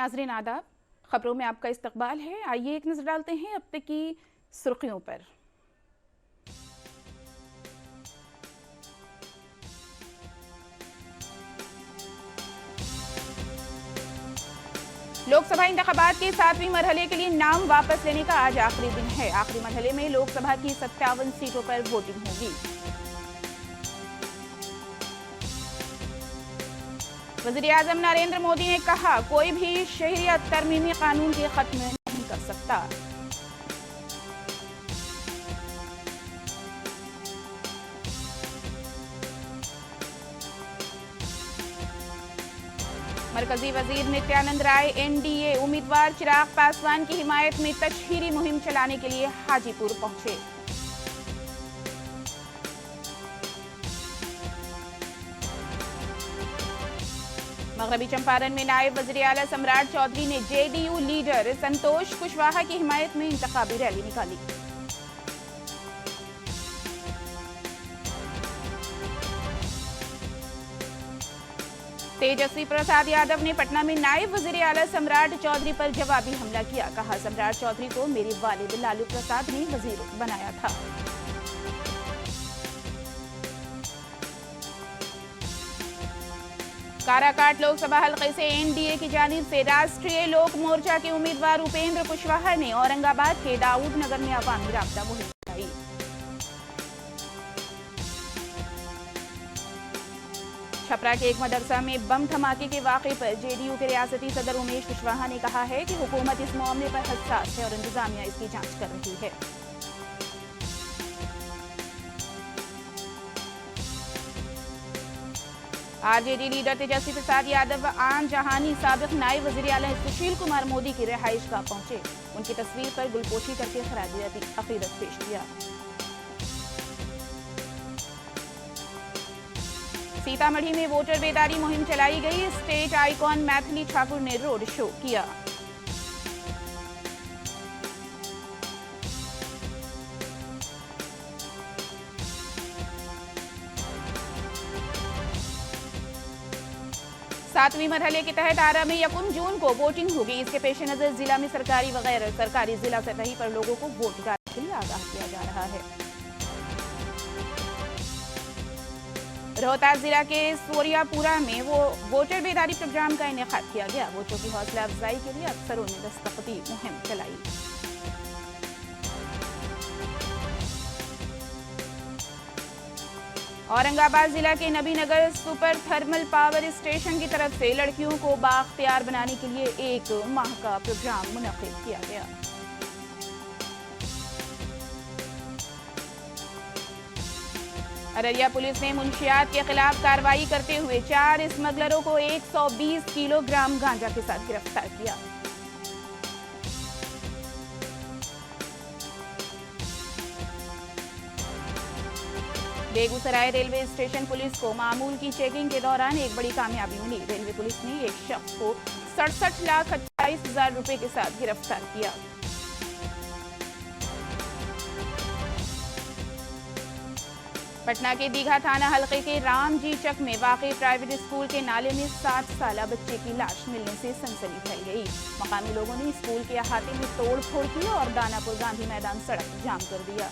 नाज़रीन आदाब, खबरों में आपका इस्तकबाल है। आइए एक नजर डालते हैं अब तक की सुर्खियों पर। लोकसभा इंतखाबात के 7वें मरहले के लिए नाम वापस लेने का आज आखिरी दिन है। आखिरी मरहले में लोकसभा की 57 सीटों पर वोटिंग होगी। वज़ीर-ए-आज़म नरेंद्र मोदी ने कहा, कोई भी शहरियत तरमीमी कानून के खत्म नहीं कर सकता। मरकजी वजीर नित्यानंद राय एनडीए उम्मीदवार चिराग पासवान की हिमायत में तशहीरी मुहिम चलाने के लिए हाजीपुर पहुंचे। मगरबी चंपारण में नायब वज़ीर आला सम्राट चौधरी ने जेडीयू लीडर संतोष कुशवाहा की हिमायत में इंतखाबी रैली निकाली। तेजस्वी प्रसाद यादव ने पटना में नायब वज़ीर आला सम्राट चौधरी पर जवाबी हमला किया। कहा, सम्राट चौधरी को मेरे वालिद लालू प्रसाद ने वजीर बनाया था। काराकाट लोकसभा हल्के से एनडीए की जानिब से राष्ट्रीय लोक मोर्चा के उम्मीदवार उपेंद्र कुशवाहा ने औरंगाबाद के दाऊद नगर में अवामी राब्ता मुहिम चलाई। छपरा के एक मदरसा में बम धमाके के वाक़े पर जेडीयू के रियासती सदर उमेश कुशवाहा ने कहा है कि हुकूमत इस मामले पर हसास है और इंतजामिया इसकी जांच कर रही है। आरजेडी लीडर तेजस्वी प्रसाद यादव आन जहानी साबिक नायब वज़ीर आला सुशील कुमार मोदी की रिहाइश गाह पहुंचे। उनकी तस्वीर पर गुलपोशी करके खराज अकीदत पेश किया। सीतामढ़ी में वोटर बेदारी मुहिम चलाई गई। स्टेट आइकॉन मैथिली ठाकुर ने रोड शो किया। सातवीं मरहले के तहत आरा में 1 जून को वोटिंग होगी। इसके पेश नजर जिला में सरकारी व गैर सरकारी जिला सतही पर लोगों को वोट डालने के लिए आगाह किया जा रहा है। रोहतास जिला के सोरियापुरा में वोटर बेदारी प्रोग्राम का इनेकाद किया गया। वोटरों की हौसला अफजाई के लिए अफसरों ने दस्तखती मुहिम चलाई। औरंगाबाद जिला के Nabinagar super thermal power station की तरफ से लड़कियों को बाख्तियार बनाने के लिए 1 माह का प्रोग्राम मुनक्किद किया गया। अररिया पुलिस ने मुंशियात के खिलाफ कार्रवाई करते हुए 4 स्मगलरों को 120 किलोग्राम गांजा के साथ गिरफ्तार किया। बेगूसराय रेलवे स्टेशन पुलिस को मामूल की चेकिंग के दौरान एक बड़ी कामयाबी मिली। रेलवे पुलिस ने एक शख्स को 67,28,000 रुपए के साथ गिरफ्तार किया। पटना के दीघा थाना हल्के के रामजी चक में वाक़ई प्राइवेट स्कूल के नाले में 7 साला बच्चे की लाश मिलने से सनसनी फैल गई। मकामी लोगों ने स्कूल के अहाते में तोड़ फोड़ की और दानापुर गांधी मैदान सड़क जाम कर दिया।